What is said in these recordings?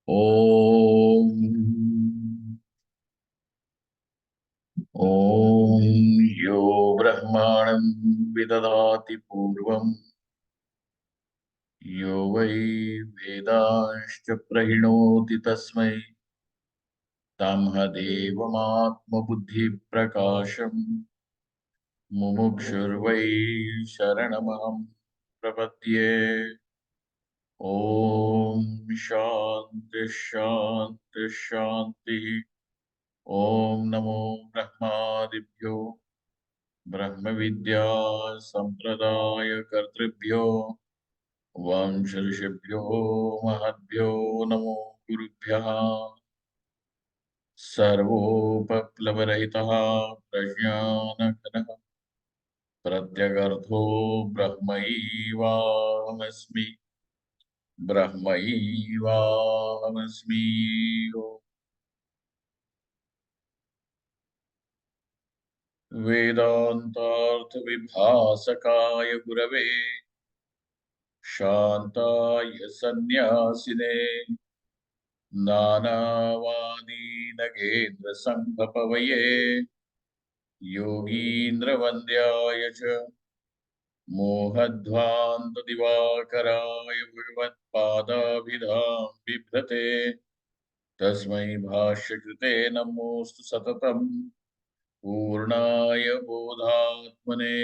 ॐ ॐ यो ब्रह्माणं विदधाति पूर्वं यो वै वेदांश्च प्रहिणोति तस्मै तमहदेवमात्मबुद्धिप्रकाशम् मुमुक्षुर्वै शरणमहं प्रपद्ये। ॐ शान्ति शान्ति शान्तिः। ॐ नमो ब्रह्मादिभ्यो ब्रह्मविद्या संप्रदाय कर्तृभ्यो वंश ऋषिभ्यो महद्भ्यो नमो गुरुभ्यः। सर्वोपप्लवरहितः प्रज्ञानघनः प्रत्यगर्थो ब्रह्मैवाहमस्मि ब्रह्मैवाहमस्मि। वेदान्तार्थविभासकाय गुरवे शान्ताय सन्न्यासिने नानावादीनगेन्द्रसङ्घपवये योगीन्द्रवन्द्याय च मोहध्वान्तदिवाकराय भगवत्पादाभिधां बिभ्रते तस्मै भाष्यकृते नमोऽस्तु सततम् पूर्णाय बोधात्मने।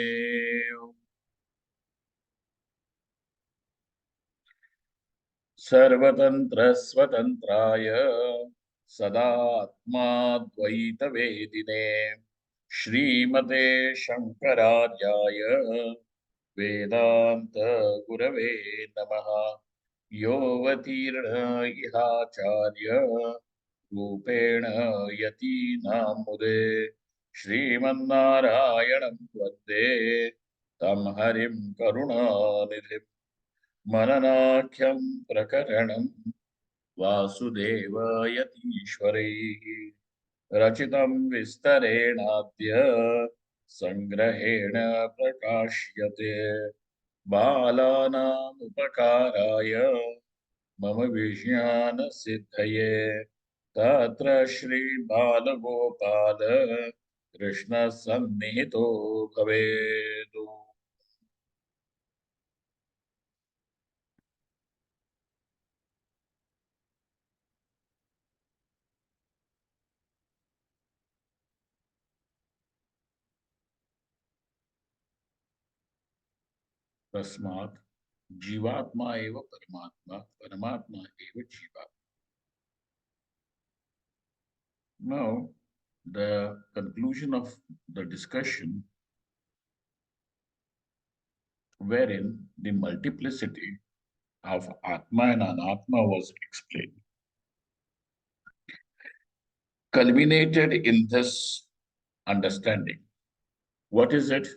सर्वतन्त्रस्वतन्त्राय सदात्माद्वैतवेदिने श्रीमते शङ्करार्याय वेदान्त गुरवे नमः। योऽवतीर्ण इहाचार्य रूपेण यतीनां मुदे श्रीमन्नारायणं वन्दे तं हरिं करुणानिधिम्। मननाख्यं प्रकरणं वासुदेवयतीश्वरैः रचितं विस्तरेणाद्य संग्रहेण प्रकाश्यते। बालानाम् उपकाराय मम विज्ञानसिद्धये तत्र श्रीबालगोपाल कृष्णः सन्निहितो भवेत्। तस्मात् जीवात्मा एव परमात्मा परमात्मा एव जीवात्मा. Now, the conclusion of the discussion, wherein the multiplicity of Atma and Anatma was explained, culminated in this understanding. What is it?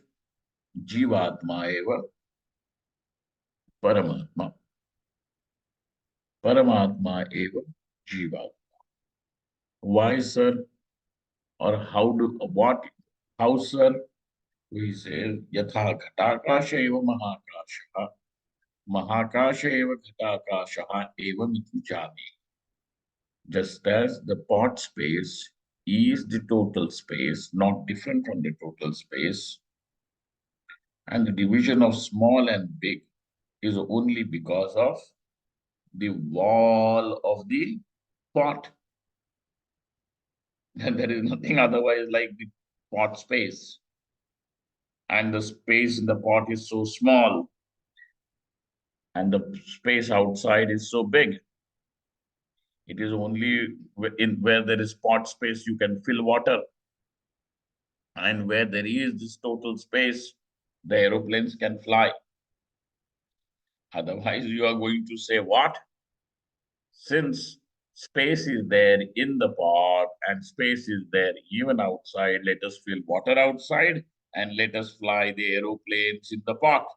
Jivatma eva Paramatma. Paramatma eva Jivatma. Why, sir? Or how do, what, how, sir? We say, Yatha Ghatakasha eva Mahakasha. Mahakasha eva Ghatakasha eva mitujami. Just as the pot space is the total space, not different from the total space, and the division of small and big is only because of the wall of the pot. And there is nothing otherwise like the pot space. And the space in the pot is so small, and the space outside is so big. It is only in where there is pot space you can fill water. And where there is this total space, the aeroplanes can fly. Otherwise, you are going to say what? Since space is there in the pot and space is there even outside, let us fill water outside and let us fly the aeroplanes in the pot.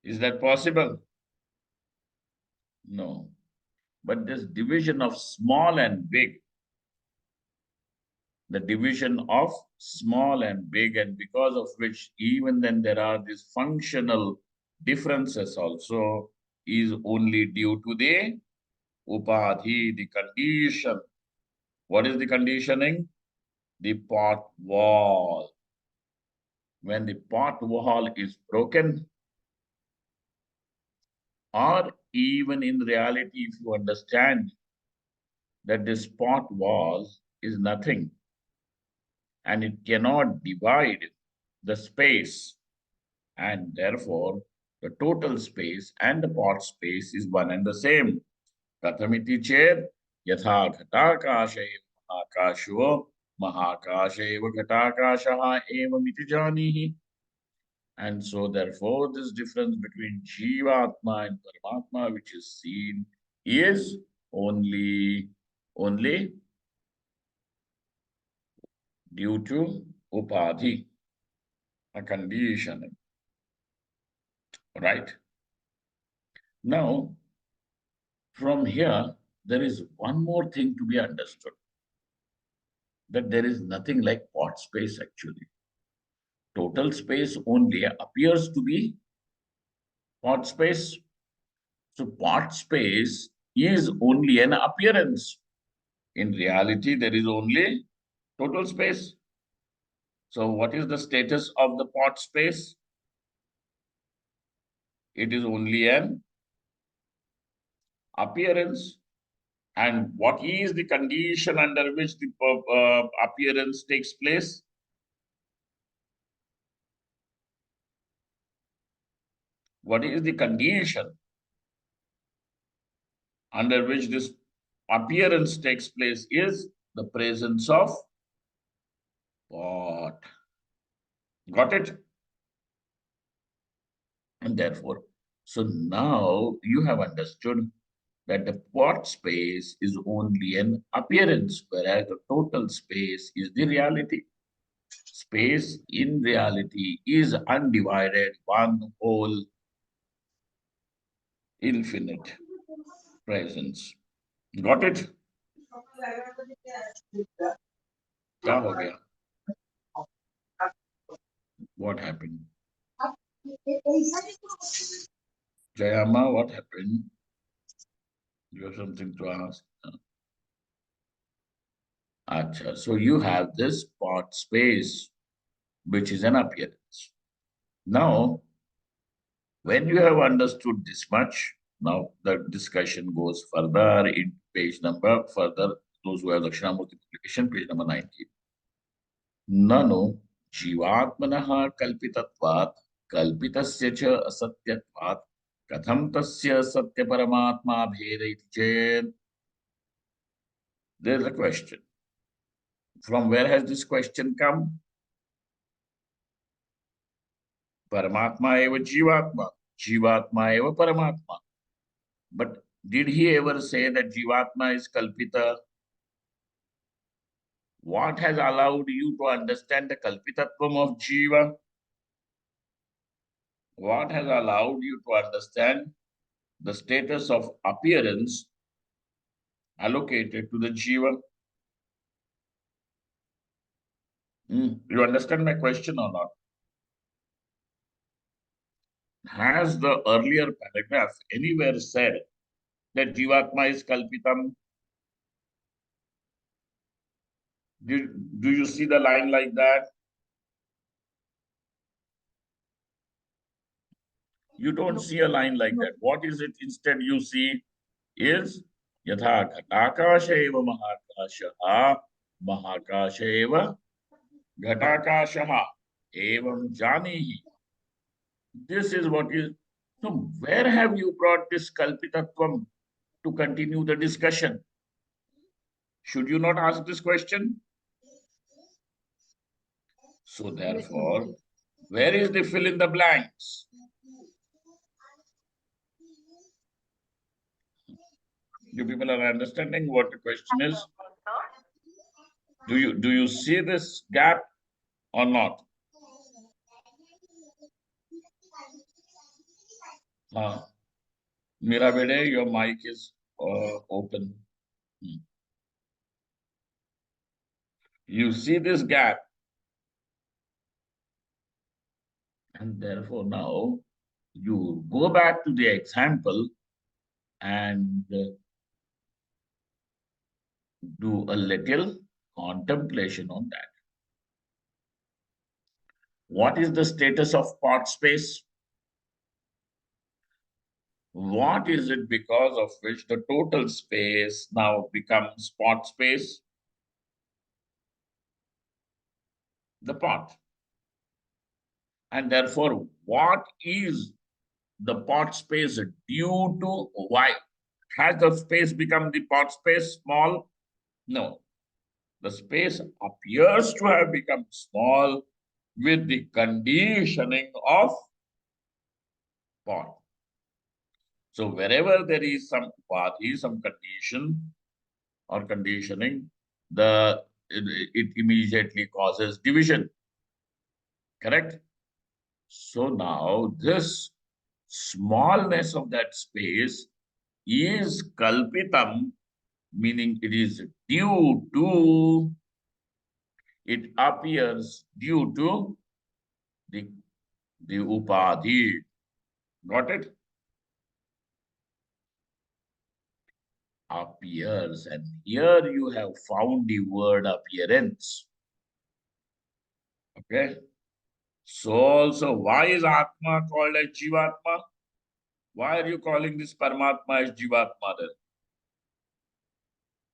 Is that possible? No. But this division of small and big, the division of small and big, and because of which even then there are these functional differences also. is only due to the upadhi, the condition. What is the conditioning? The pot wall. When the pot wall is broken, or even in reality, if you understand that this pot wall is nothing and it cannot divide the space, and therefore the total space and the pot space is one and the same. Kathamiti ched yatha ghatakasha eva mahakasho mahakasha eva ghatakasha evamiti janihi. And so therefore this difference between Jivatma and Paramatma which is seen is only due to upadhi, a conditioning. Right? Now, from here, there is one more thing to be understood, that there is nothing like pot space actually. Total space only appears to be pot space. So pot space is only an appearance. In reality, there is only total space. So what is the status of the pot space? It is only an appearance. And what is the condition under which the appearance takes place? What is the condition under which this appearance takes place is the presence of pot. Got it? And therefore, so now you have understood that the pot space is only an appearance, whereas the total space is the reality. Space in reality is undivided, one whole infinite presence. Got it? क्या हो गया? What happened? Jayama, what happened? You have something to ask? Acha. So you have this pot space, which is an appearance. Now, when you have understood this much, now the discussion goes further in page number, further, those who have Dakshinamurti publication, page number 19. Nano jivatmanaha kalpitatvat kalpitasya cha asatyatvat katham tasya satya paramatma bheda iti ched. There's a question. From where has this question come? Paramatma eva jivatma. Jivatma eva paramatma. But did he ever say that jivatma is kalpita? What has allowed you to understand the kalpitatvam of jiva? What has allowed you to understand the status of appearance allocated to the jiva? You understand my question or not? Has the earlier paragraph anywhere said that jivatma is kalpitam? Do you see the line like that? You don't see a line like that. What is it instead you see is yatha ghatakasha eva mahakasha mahakasha eva ghatakasha evam janihi. This is what is. So where have you brought this kalpitatvam to continue the discussion? Should you not ask this question? So therefore, where is the fill in the blanks? You people are understanding what the question is? Do you see this gap or not? Mirabede, your mic is open. You see this gap. And therefore now, You go back to the example and do a little contemplation on that. What is the status of pot space? What is it because of which the total space now becomes pot space? The pot. And therefore, what is the pot space due to? Why? Has the space become the pot space small? No. The space appears to have become small with the conditioning of pot. So wherever there is some upadhi, some condition or conditioning, it immediately causes division. Correct? So now this smallness of that space is kalpitam, meaning it is due to, it appears due to the, the upadhi. Got it? Appears. And here you have found the word appearance. Okay. So also, why is Atma called as Jivatma? Why are you calling this Paramatma as Jivatma then?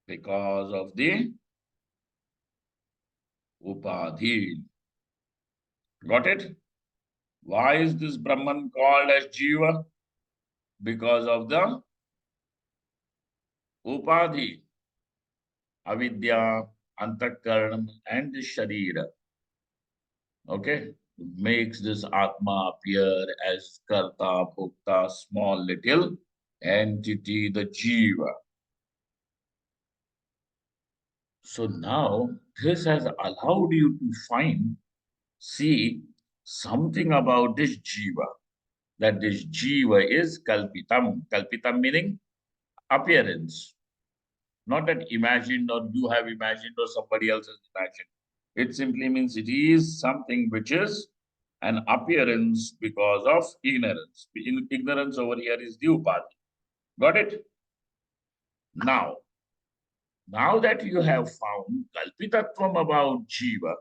Because of the Upadhi. Got it? Why is this Brahman called as Jiva? Because of the Upadhi. Avidya, Antakaranam, and the Sharira. Okay? Makes this Atma appear as Karta, Bhokta, small little entity, the Jiva. So now this has allowed you to see something about this Jiva. That this Jiva is Kalpitam. Kalpitam meaning appearance. Not that imagined or you have imagined or somebody else has imagined. It simply means it is something which is an appearance because of ignorance. Ignorance over here is the upadhi. Got it? Now that you have found kalpitatvam about Jiva,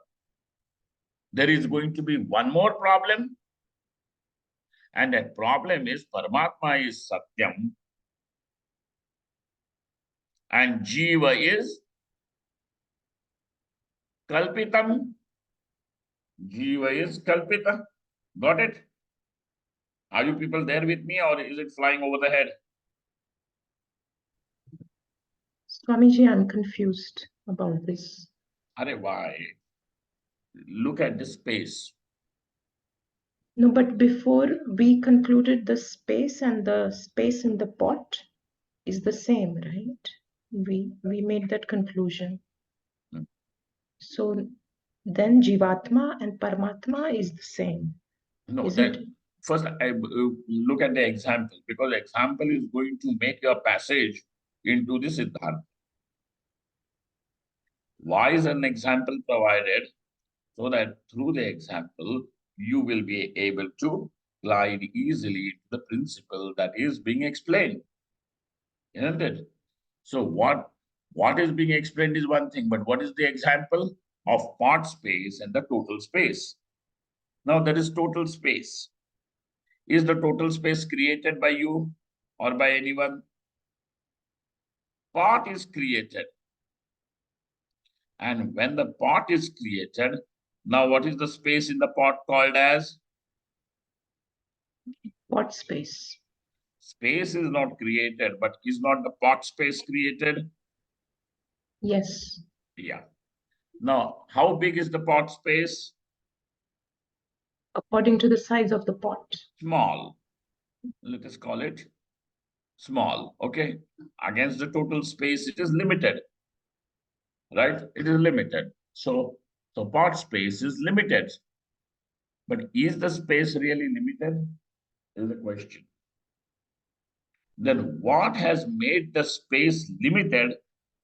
there is going to be one more problem. And that problem is Paramatma is Satyam and Jiva is Kalpitam. Jiva is Kalpita. Got it? Are you people there with me or is it flying over the head? Swamiji, I'm confused about this. Arey, why? Look at the space. No, but before we concluded the space and the space in the pot is the same, right? We made that conclusion. So then Jivatma and Paramatma is the same. No, Is that it? first I look at the example because example is going to make your passage into the Siddhartha. Why is an example provided? So that through the example, you will be able to glide easily into the principle that is being explained. Isn't it? So what is being explained is one thing, but what is the example of part space and the total space? Now there is total space. Is the total space created by you or by anyone? Part is created. And when the pot is created, now what is the space in the pot called as? Pot space. Space is not created, but is not the pot space created? Yes. Yeah. Now, how big is the pot space? According to the size of the pot. Small. Let us call it small. Okay. Against the total space, it is limited. Right? It is limited. So pot space is limited. But is the space really limited? Is the question. Then what has made the space limited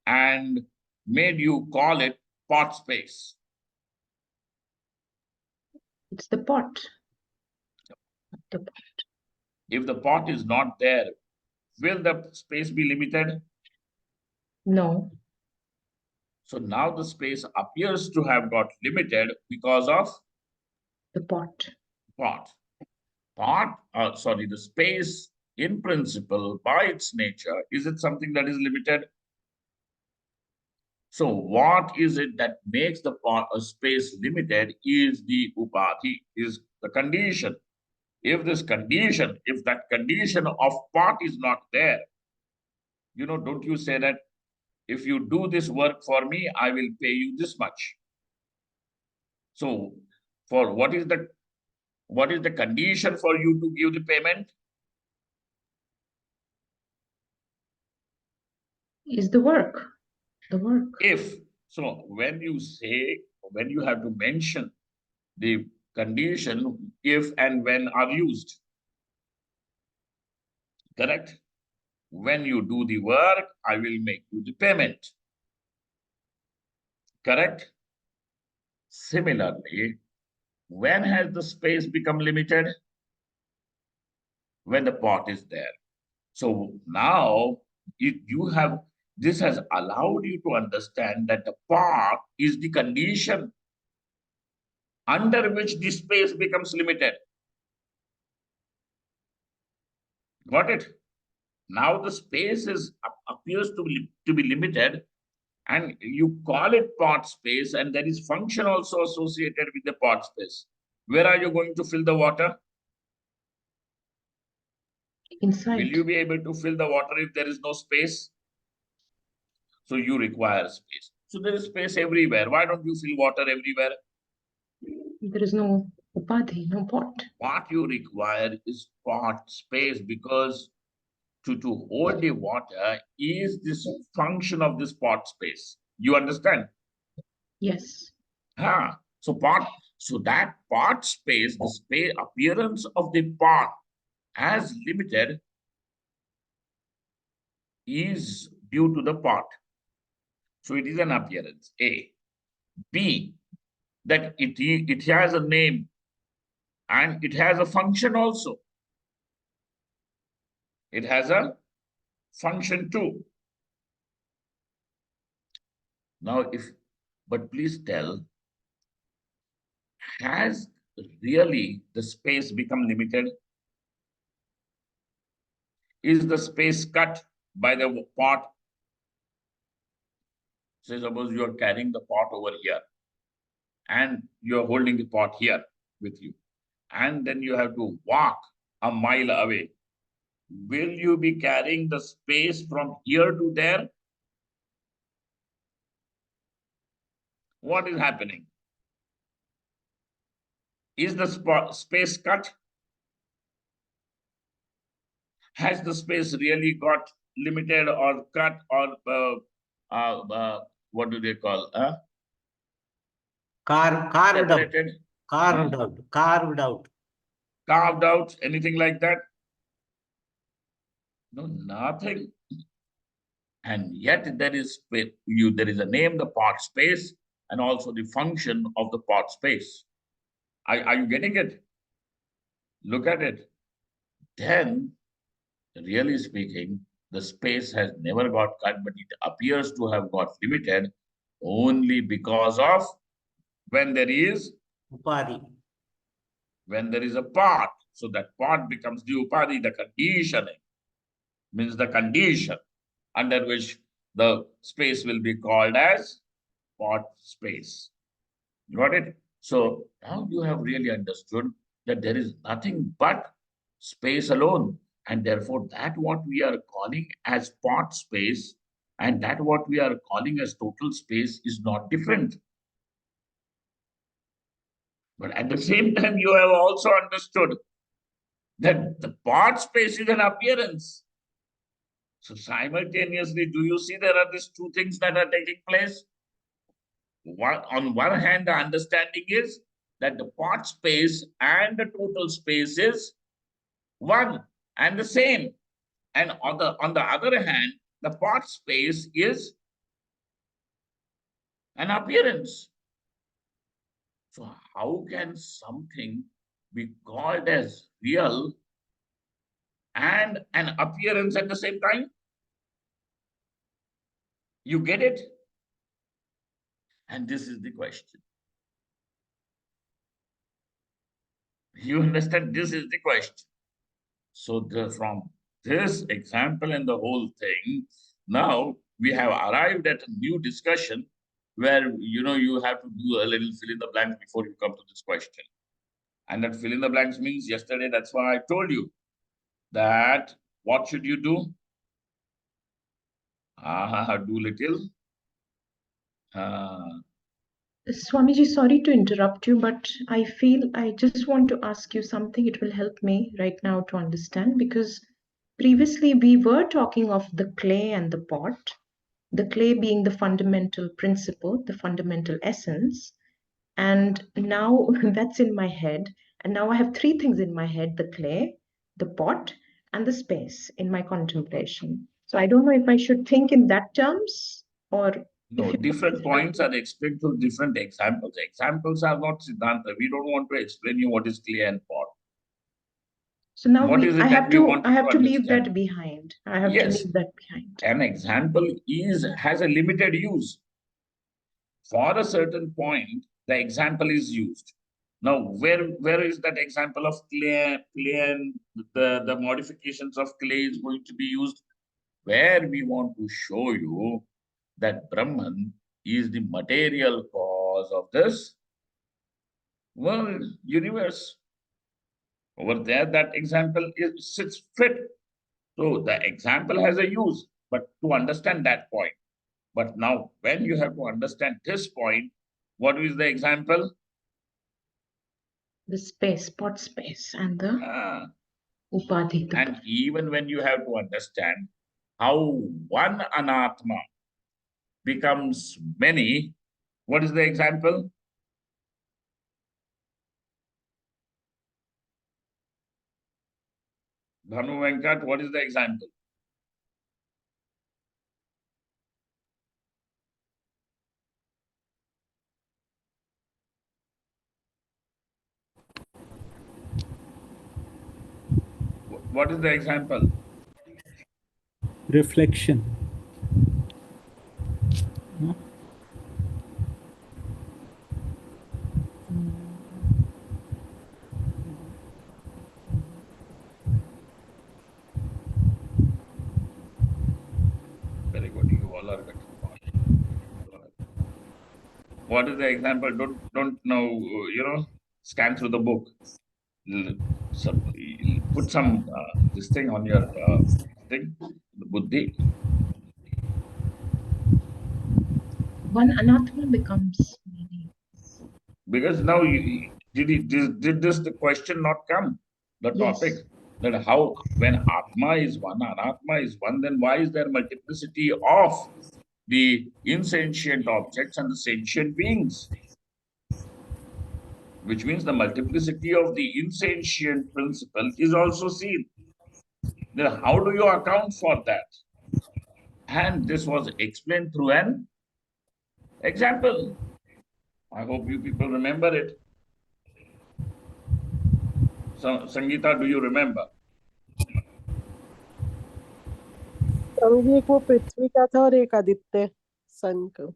and made you call it pot space? It's the pot. The pot. If the pot is not there, will the space be limited? No. So now the space appears to have got limited because of The pot. pot. The space in principle by its nature, is it something that is limited? So what is it that makes the pot a space limited is the upadhi, is the condition. If that condition of pot is not there, don't you say that if you do this work for me, I will pay you this much. So for what is the condition for you to give the payment? Is the work. The work. When you have to mention the condition, if and when are used. Correct? When you do the work, I will make you the payment. Correct? Similarly, when has the space become limited? When the pot is there. So now this has allowed you to understand that the pot is the condition under which the space becomes limited. Got it? Now the space appears to be limited, and you call it pot space, and there is function also associated with the pot space. Where are you going to fill the water? Inside. Will you be able to fill the water if there is no space? So you require space. So there is space everywhere. Why don't you fill water everywhere? There is no upadhi, no pot. What you require is pot space, because to hold the water is this function of this pot space. You understand? Yes. So that pot space, the space appearance of the pot as limited is due to the pot. So it is an appearance, A. B, that it has a name and it has a function also. It has a function too. Now, but please tell, has really the space become limited? Is the space cut by the pot? Say, suppose you are carrying the pot over here and you are holding the pot here with you, and then you have to walk a mile away. Will you be carrying the space from here to there? What is happening? Is the space cut? Has the space really got limited or cut or what do they call? Carved out. Separated? Carved out. Carved out. Carved out? Anything like that? No, nothing. And yet there is a name, the pot space, and also the function of the pot space. Are you getting it? Look at it. Then, really speaking, the space has never got cut, but it appears to have got limited only because of when there is Upadhi. a pot. So that pot becomes the upadhi, the conditioning, means the condition under which the space will be called as pot space. Got it? So now you have really understood that there is nothing but space alone. And therefore, that what we are calling as pot space and that what we are calling as total space is not different. But at the same time, you have also understood that the pot space is an appearance. So simultaneously, do you see there are these two things that are taking place? On one hand, the understanding is that the pot space and the total space is one and the same. And on the other hand, the pot space is an appearance. So how can something be called as real and an appearance at the same time? You get it? And this is the question. You understand? This is the question. So from this example and the whole thing, now we have arrived at a new discussion where you have to do a little fill in the blanks before you come to this question. And that fill in the blanks means yesterday, that's why I told you that what should you do? Do little. Swamiji, sorry to interrupt you, but I feel I just want to ask you something. It will help me right now to understand, because previously we were talking of the clay and the pot, the clay being the fundamental principle, the fundamental essence. And now that's in my head. And now I have three things in my head: the clay, the pot, and the space in my contemplation. So I don't know if I should think in that terms, or No, different points are explained through different examples. Examples are not Siddhanta. We don't want to explain you what is clay and pot. so now What is it that we want I have to leave understand? that behind. I have to Yes, leave that behind. an example has a limited use. For a certain point, the example is used. Now, where is that example of clay and the modifications of clay is going to be used? Where we want to show you that Brahman is the material cause of this world, universe. Over there, that example sits fit. So the example has a use, but to understand that point. But now, when you have to understand this point, what is the example? The space, pot space, and the upadhi. And even when you have to understand how one anatma becomes many, what is the example? Bhanu Venkat, what is the example? What is the example? Reflection. Very good. You all are getting point. What is the example? Don't know. Scan through the book. Put some this thing on your thing, the buddhi. One anatma becomes many. Because now did this the question not come? The topic that how when Atma is one, Anatma is one, then why is there multiplicity of the insentient objects and the sentient beings? Which means the multiplicity of the insentient principle is also seen. Then how do you account for that? And this was explained through an example. I hope you people remember it. So, Sangeeta, do you remember? एक वो पृथ्वी का था और एक आदित्य सन का.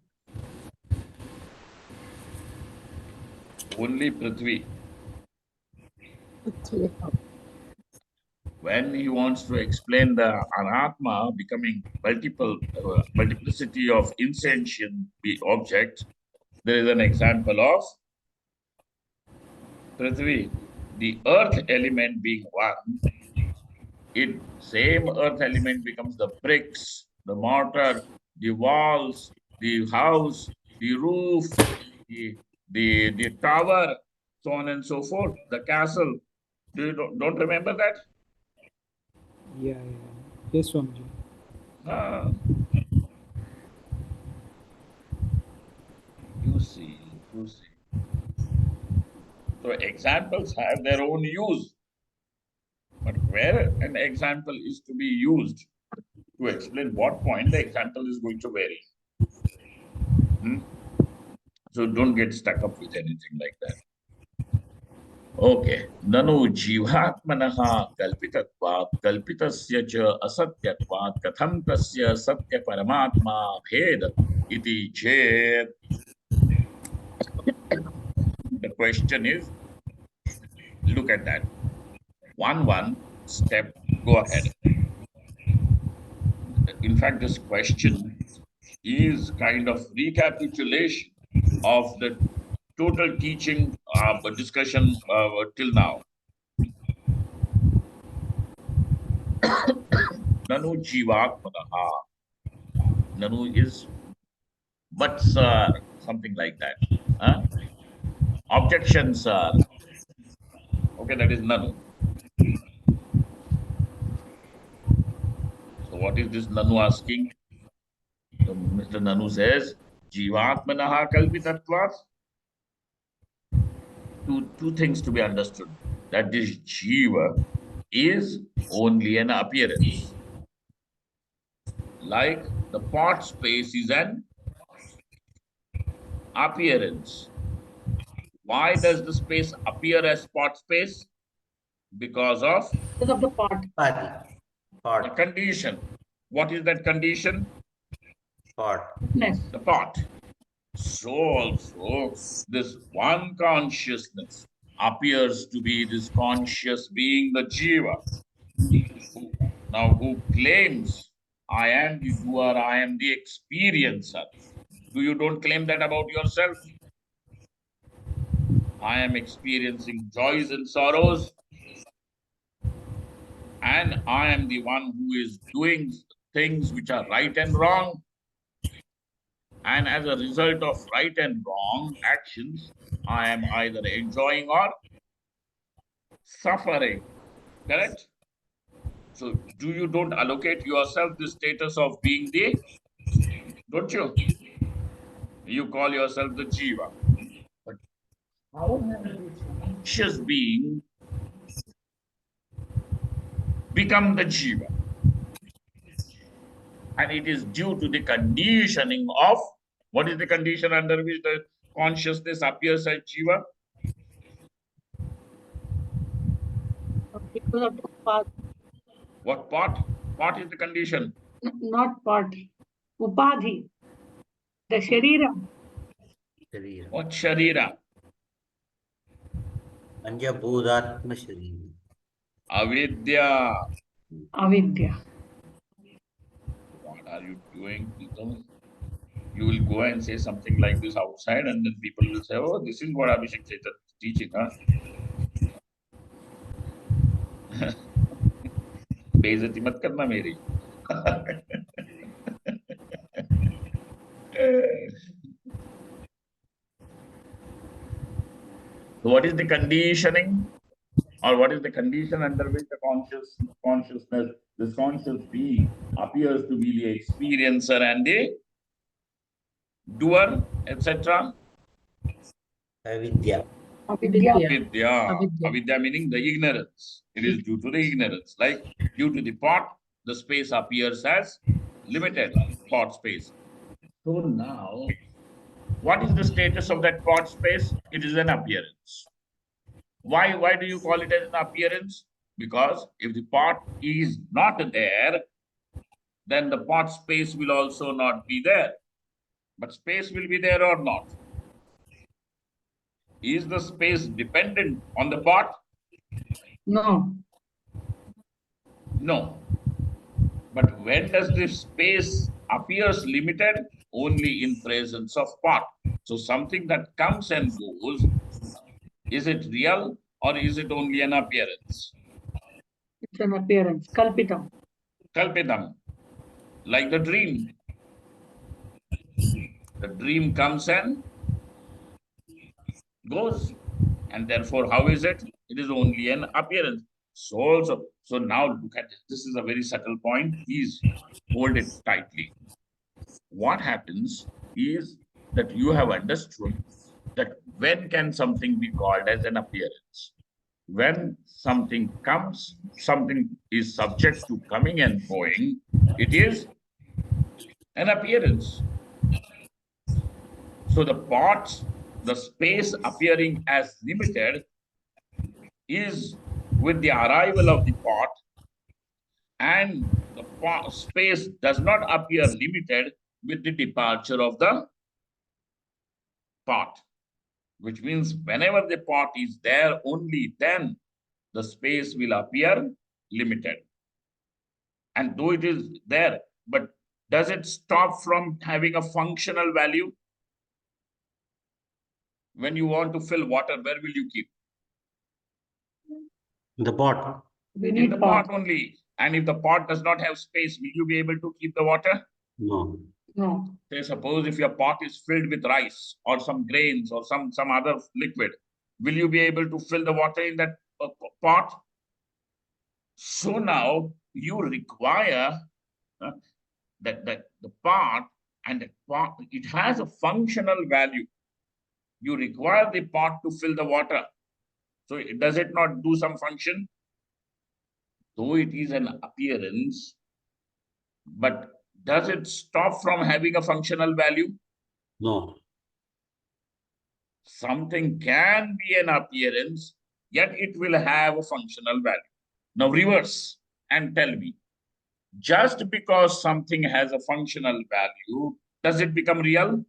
Only Prithvi. Prithvi. When he wants to explain the anatma becoming multiplicity of insentient objects, there is an example of Prithvi, the earth element being one. It same earth element becomes the bricks, the mortar, the walls, the house, the roof, the tower, so on and so forth, the castle. Do you don't remember that? Yeah. Yes, Swamiji. You see. So examples have their own use. But where an example is to be used to explain what point, the example is going to vary. So don't get stuck up with anything like that. Okay. Nanu jivatmanaha kalpitatvat kalpitasya cha asatyatvat katham tasya satya paramatma bhed iti chet. The question is, look at that. One step, go ahead. In fact, this question is kind of recapitulation of the total teaching discussion till now. Nanu jivatmanaha. Nanu is, but sir, something like that. Huh? Objection, sir. Okay, that is nanu. So what is this nanu asking? So Mr. Nanu says, jivatmanaha kalpitatvat. Two things to be understood. That this jiva is only an appearance. Like the pot space is an appearance. Why does the space appear as pot space? Because of the pot. Upadi. the Pot. condition. What is that condition? Pot. Yes. The pot. So also this one consciousness appears to be this conscious being, the jiva. Who claims, I am the doer, I am the experiencer. Don't claim that about yourself? I am experiencing joys and sorrows, and I am the one who is doing things which are right and wrong. And as a result of right and wrong actions, I am either enjoying or suffering. Correct? So you don't allocate yourself the status of being the, don't you? You call yourself the jiva. But how has this conscious being become the jiva? And it is due to the conditioning of, what is the condition under which the consciousness appears as jiva? Because of the pot. What pot? Pot is the condition. Not pot. Upadhi. The Sharira. Sharira. What sharira? Panjabhudatma Sharira. Avidya. Avidya. What are you doing, people? You will go and say something like this outside, and then people will say, oh, this is what Abhishek Chaitanya is teaching, huh? बेइज्जती मत करना मेरी. So what is the conditioning, or what is the condition under which the consciousness, this conscious being appears to be the experiencer and the doer, etc.? Avidya. Avidya. Avidya. Avidya. Avidya meaning the ignorance. It is due to the ignorance. Like due to the pot, the space appears as limited pot space. So now, what is the status of that pot space? It is an appearance. Why do you call it as an appearance? Because if the pot is not there, then the pot space will also not be there. But space will be there or not? Is the space dependent on the pot? No. No. But when does this space appears limited? Only in presence of pot. So something that comes and goes, is it real or is it only an appearance? It's an appearance. Kalpitam. Kalpitam. Like the dream. The dream comes and goes. And therefore, how is it? It is only an appearance. So now look at this. This is a very subtle point. Please hold it tightly. What happens is that you have understood that when can something be called as an appearance? When something comes, something is subject to coming and going, it is an appearance. So the parts, the space appearing as limited is with the arrival of the pot, and the space does not appear limited with the departure of the pot, which means whenever the pot is there, only then the space will appear limited. And though it is there, but does it stop from having a functional value? When you want to fill water, where will you keep? The pot. We In need the pot. pot only. And if the pot does not have space, will you be able to keep the water? No. No. Say, suppose if your pot is filled with rice or some grains or some other liquid, will you be able to fill the water in that pot? So now you require that the pot, and the pot, it has a functional value. You require the pot to fill the water. So does it not do some function? Though it is an appearance, but does it stop from having a functional value? No. Something can be an appearance, yet it will have a functional value. Now reverse and tell me, just because something has a functional value, does it become real?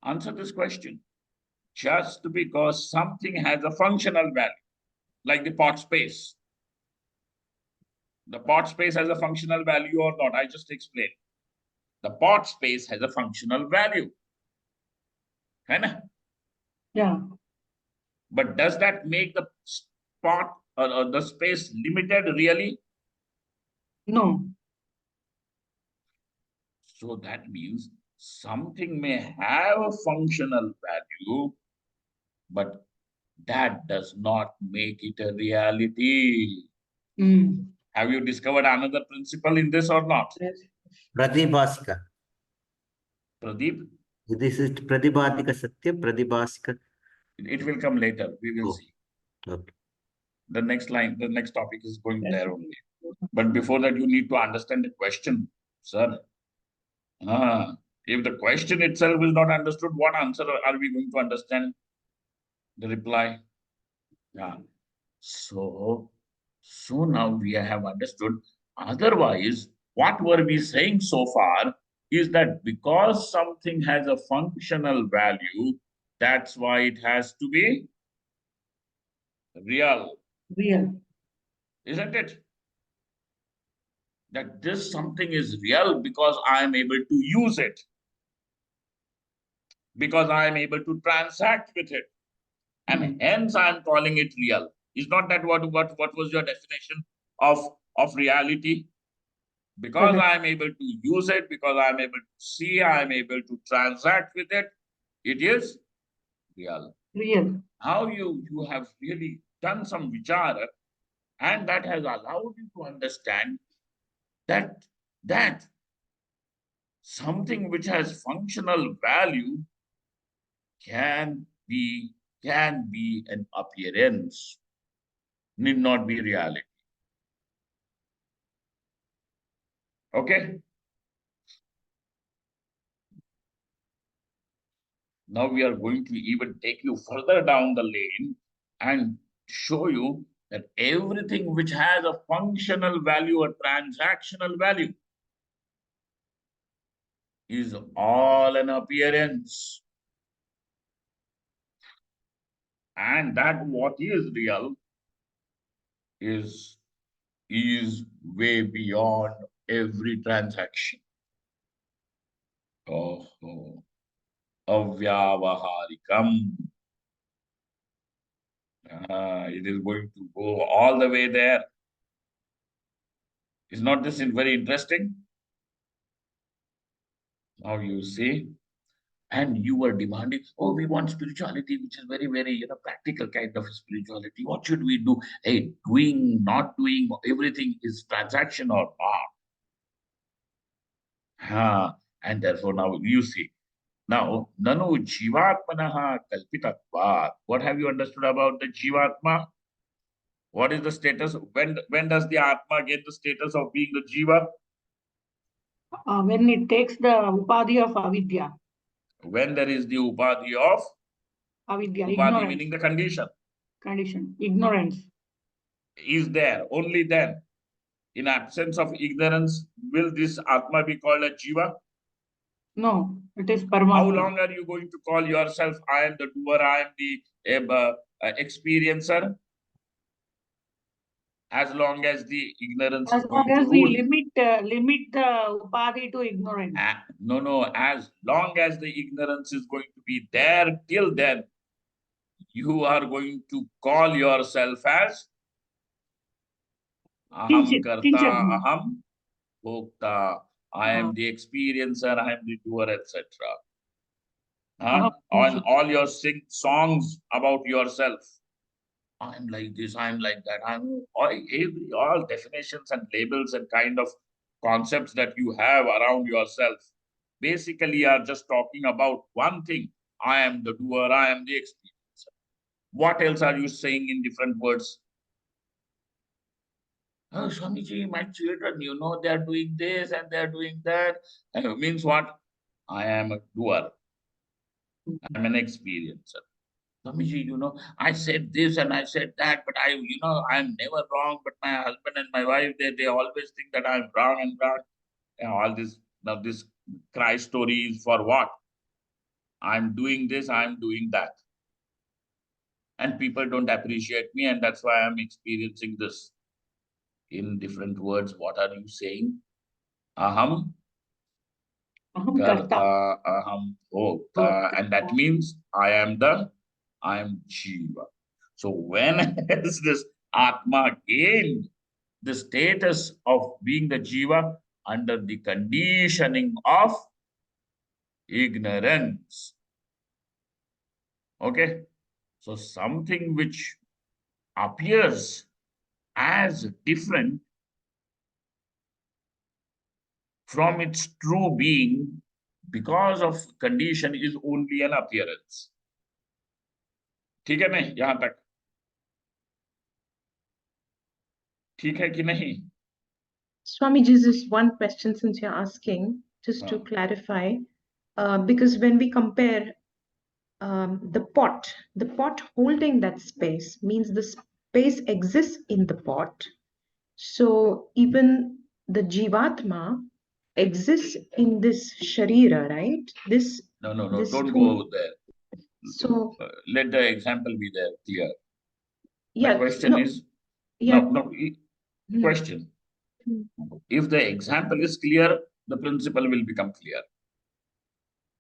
Answer this question. Just because something has a functional value, like the pot space. The pot space has a functional value or not? I just explained. The pot space has a functional value. Hai na? Yeah. But does that make the pot or the space limited really? No. So that means something may have a functional value, but that does not make it a reality. Mm. Have you discovered another principle in this or not? Yes. Pradibhasika. Pradeep, This is Pradibhadika Satya, Pradibhasika. it will come later. We will Oh. see. Okay. The next line, the next topic is going Yes. there only. But before that, you need to understand the question, sir. If the question itself is not understood, what answer are we going to understand? The reply. Yeah. So now we have understood. Otherwise, what were we saying so far is that because something has a functional value, that's why it has to be real, Real. isn't it? That this something is real because I am able to use it, because I am able to transact with it, and hence I am calling it real. Is not that what was your definition of reality? Because Correct. I am able to use it, because I am able to see, I am able to transact with it, it is real. Real. How you have really done some vichara, and that has allowed you to understand that something which has functional value can be an appearance, need not be reality. Okay. Now we are going to even take you further down the lane and show you that everything which has a functional value or transactional value is all an appearance. And that what is real is way beyond every transaction. Oh, avyavaharikam. It is going to go all the way there. Is not this very interesting? Now you see, and you were demanding, oh, we want spirituality, which is very, very, practical kind of spirituality. What should we do? Hey, doing, not doing, everything is transaction or not. And therefore now you see. Now, nanu jivatmanaha kalpitatvat. What have you understood about the jivatma? What is the status? When does the atma get the status of being the jiva? When it takes the upadhi of avidya. When there is the upadhi of Avidya, upadhi, ignorance, meaning the condition, ignorance. is there. Only then, in absence of ignorance, will this Atma be called a Jiva? No, it is How Paramatma. long are you going to call yourself, I am the doer, I am the experiencer? As long as the ignorance As is long going to as we rule. limit the upadhi to ignorance. No, as long as the ignorance is going to be there, till then, you are going to call yourself as Aham Karta, Kinchadma. Aham Bhokta. I am the experiencer, I am the doer, etc. Aham On Kinchad. all your songs about yourself. I'm like this, I'm like that. All definitions and labels and kind of concepts that you have around yourself basically are just talking about one thing. I am the doer, I am the experiencer. What else are you saying in different words? Oh, Swamiji, my children, they're doing this and they're doing that. And it means what? I am a doer. I'm an experiencer. Swamiji, I said this and I said that, but I'm never wrong. But my husband and my wife, they always think that I'm wrong and wrong. And all this, now this cry story is for what? I'm doing this, I'm doing that. And people don't appreciate me, and that's why I'm experiencing this. In different words, what are you saying? Aham Aham Karta, Karta. Aham Bhokta, and that means I am Jiva. So when has this Atma gained the status of being the Jiva? Under the conditioning of ignorance. Okay? So something which appears as different from its true being because of condition is only an appearance. ठीक है नहीं यहां तक ठीक है कि नहीं? Swamiji, just one question since you're asking, just to clarify, because when we compare the pot holding that space means the space exists in the pot. So even the Jivatma exists in this Sharira, right? No, this don't two- go there. So Let the example be there clear. yeah, The question is, yeah. question. If the example is clear, the principle will become clear.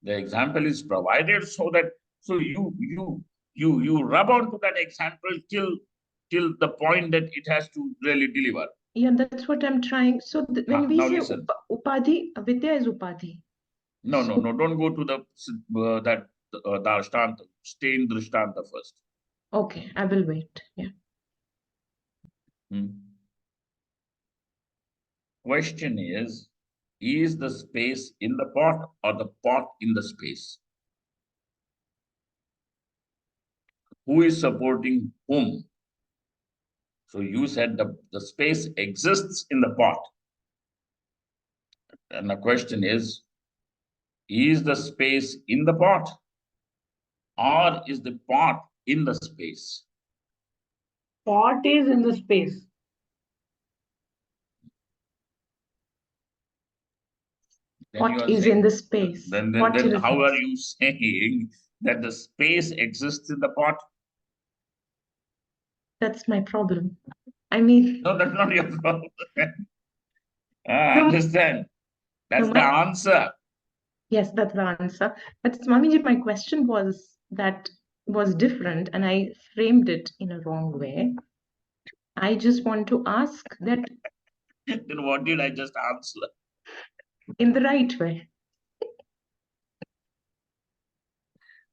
The example is provided so that you rub onto that example till the point that it has to really deliver. Yeah, that's what I'm trying. So when we now say listen. Upadhi, Avidya is Upadhi. No, don't go to the Dashtanta, stay in Drishtanta first. Okay, I will wait. Yeah. Question is the space in the pot or the pot in the space? Who is supporting whom? So you said the space exists in the pot. And the question is the space in the pot or is the pot in the space? Pot is in the space. Pot is in the space. Then What how are you saying that the space exists in the pot? That's my problem. I mean, No, that's not your problem. Understand. That's the answer. Yes, that's the answer. But Swamiji, my question was different and I framed it in a wrong way. I just want to ask that Then what did I just answer? in the right way.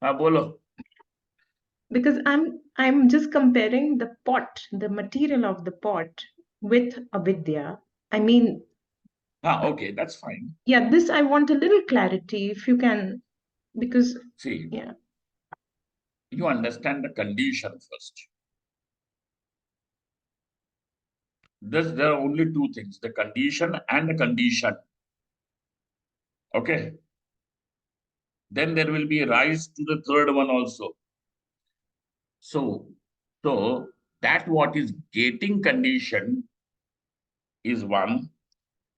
Bolo. Because I'm just comparing the pot, the material of the pot with avidya. I mean, Okay, that's fine. yeah, this I want a little clarity if you can, because See, yeah. You understand the condition first. There are only two things, the condition and the condition. Okay. then there will be a rise to the third one also. So that what is getting conditioned is one,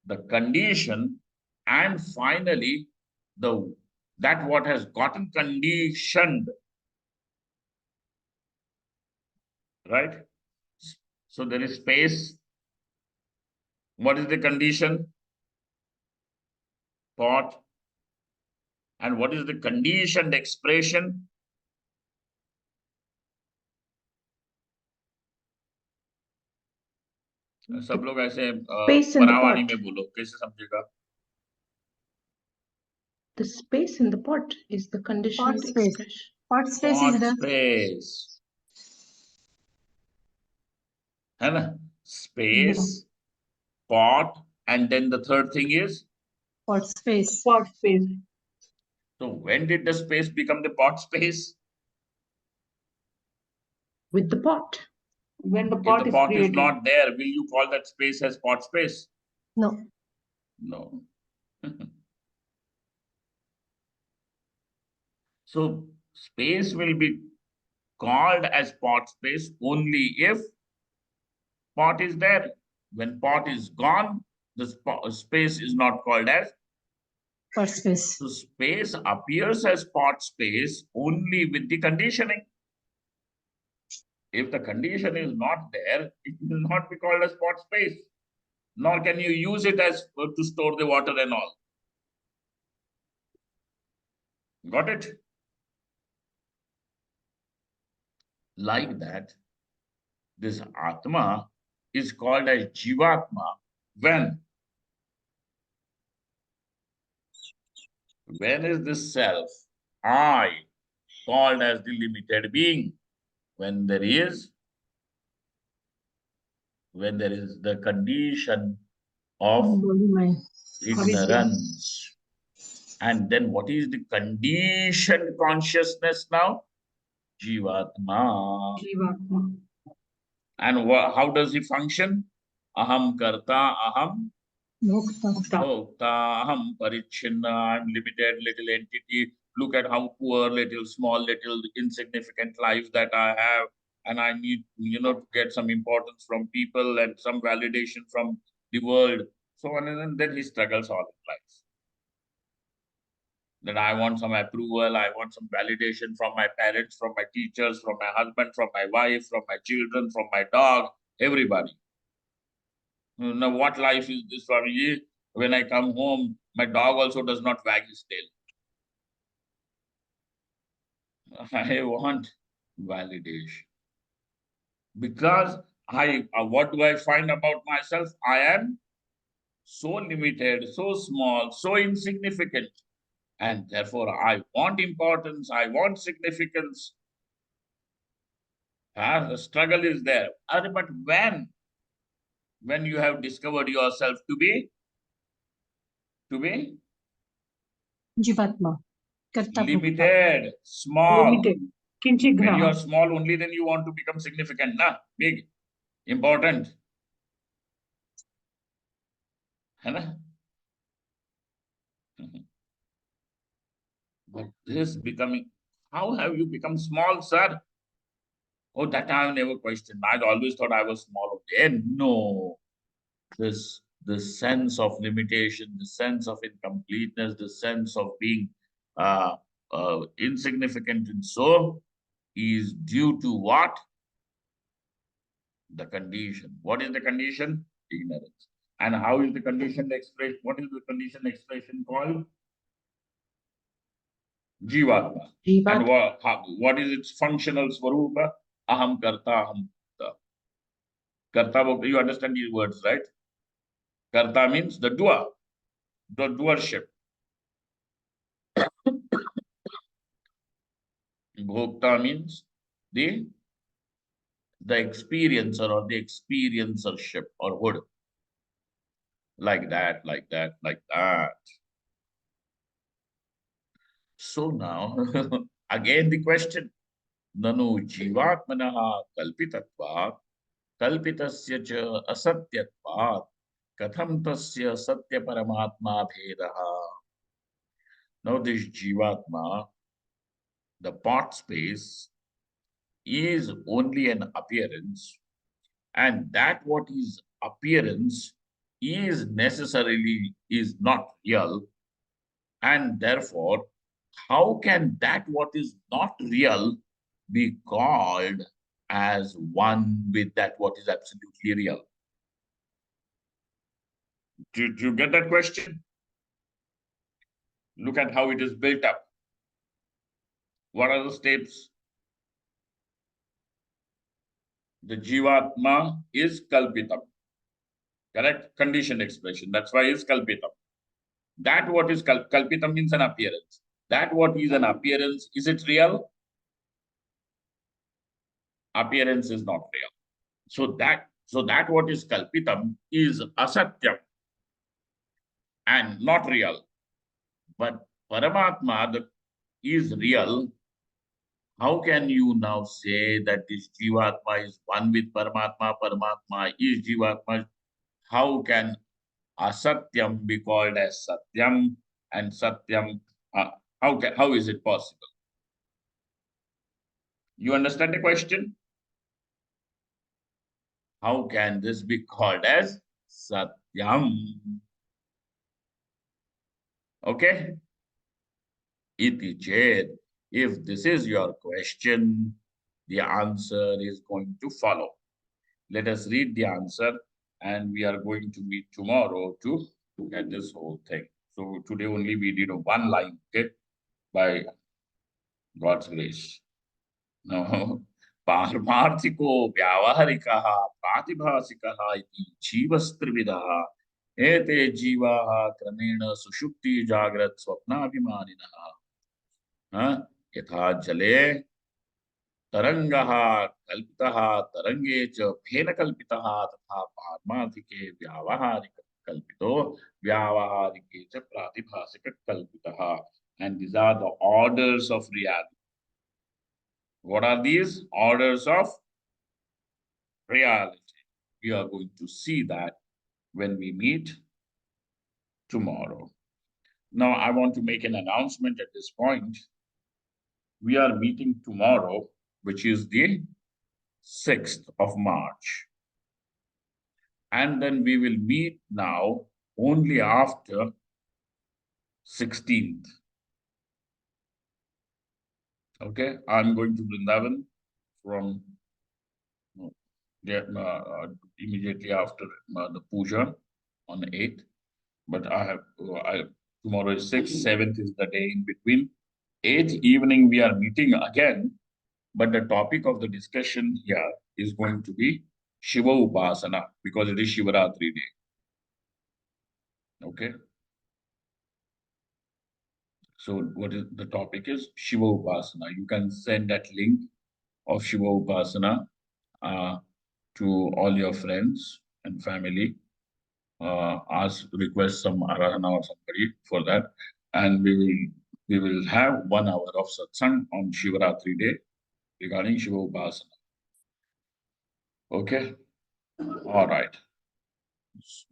the condition, and finally that what has gotten conditioned, right? So there is space. What is the condition? Thought. And what is the conditioned expression? सब लोग ऐसे Space in the परावानी pot. में बोलो, कैसे समझेगा? The space in the pot is the conditioned space. expression. Pot space Pot is the space. है ना? Space, pot, and then the third thing is? pot space. Pot space. So when did the space become the pot space? With the pot. When the If pot the is pot is created. not there, will you call that space as pot space? No. No. So space will be called as pot space only if pot is there. When pot is gone, the space is not called as. Pot space. So space appears as pot space only with the conditioning. If the condition is not there, it will not be called as pot space, nor can you use it as to store the water and all. Got it? Like that, this Atma is called as Jivatma when is this self, I, called as the limited being? When there is the condition of Body mind. ignorance. And then what is the conditioned consciousness now? Jivatma. Jivatma. And how does he function? Aham karta, aham Bhokta. bhokta, aham parichinna, I'm limited little entity. Look at how poor, little, small, little, insignificant life that I have. And I need, to get some importance from people and some validation from the world. So on, and then he struggles all his life. That I want some approval, I want some validation from my parents, from my teachers, from my husband, from my wife, from my children, from my dog, everybody. Now, what life is this, Swamiji? When I come home, my dog also does not wag his tail. I want validation. Because what do I find about myself? I am so limited, so small, so insignificant. And therefore, I want importance, I want significance. The struggle is there. But when you have discovered yourself to be Jivatma. Karta bhokta. limited, small. Limited. Kinchit When you graha. are small, only then you want to become significant, big, important. है ना? But this becoming, how have you become small, sir? Oh, that I have never questioned. I always thought I was small. Okay, no. The sense of limitation, the sense of incompleteness, the sense of being insignificant and so is due to what? The condition. What is the condition? Ignorance. And how is the conditioned expression? What is the conditioned expression called? Jivatma. And what is its functional swarupa? Aham karta, aham bhokta. Karta, you understand these words, right? Karta means the doer, the doership. Bhokta means the experiencer or the experiencership or hood. Like that, like that, like that. So now, again the question. Nanu jivatmanaha kalpitatvat kalpitasya cha asatyatvat katham tasya satya paramatma bhedaha. Now this Jivatma, the pot space, is only an appearance, and that what is appearance is necessarily is not real, and therefore how can that what is not real be called as one with that what is absolutely real? Did you get that question? Look at how it is built up. What are the steps? The Jivatma is kalpitam. Correct? Conditioned expression. That's why it's kalpitam. That what is kalpitam means an appearance. That what is an appearance, is it real? Appearance is not real. So that what is kalpitam is asatyam and not real. But Paramatma is real. How can you now say that this Jivatma is one with Paramatma, Paramatma is Jivatma? How can asatyam be called as satyam and satyam? How is it possible? You understand the question? How can this be called as satyam? Okay? Iti ched. If this is your question, the answer is going to follow. Let us read the answer, and we are going to meet tomorrow to look at this whole thing. So today only we did a one line, okay, by God's grace. Now, पारमार्थिको व्यावहारिकः प्रातिभासिकः इति जीवस्त्रिविधः एते जीवाः क्रमेण सुषुप्ति जाग्रत् स्वप्नाभिमानिनः यथा जले तरंगः कल्पितः तरंगे च फेन कल्पितः तथा पारमार्थिके व्यावहारिक कल्पितो व्यावहारिके च प्रातिभासिक कल्पितः. And these are the orders of reality. What are these orders of reality? We are going to see that when we meet tomorrow. Now, I want to make an announcement at this point. We are meeting tomorrow, which is the 6th of March. And then we will meet now only after 16th. Okay, I'm going to Vrindavan from immediately after the puja on the 8th. But tomorrow is 6th, 7th is the day in between. 8th evening we are meeting again, but the topic of the discussion here is going to be Shiva Upasana, because it is Shivaratri day. Okay. So what is the topic is Shiva Upasana. You can send that link of Shiva Upasana to all your friends and family. Request some Arahana or somebody for that, and we will have 1 hour of satsang on Shivaratri day regarding Shiva Upasana. Okay, all right.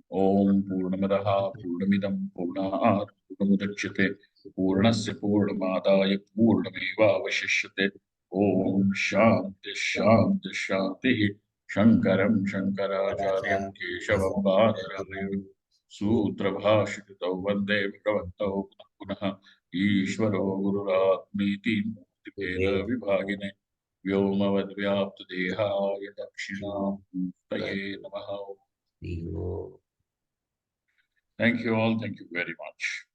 Om Purnamadaha Purnamidam Purnat Purnamudachyate Purnasya Purnamadaya Purnameva Vashishyate. Om Shanti Shanti Shanti. Shankaram Shankaracharyam Keshavam Bhadarahari Sutra Bhashitau Vande Bhagavantau Punaha Ishvaro Gururatmiti Mukti Vibhagine Vyomavad Vyapta Dehaya Dakshina Muktaye Namaha. Thank you all. Thank you very much.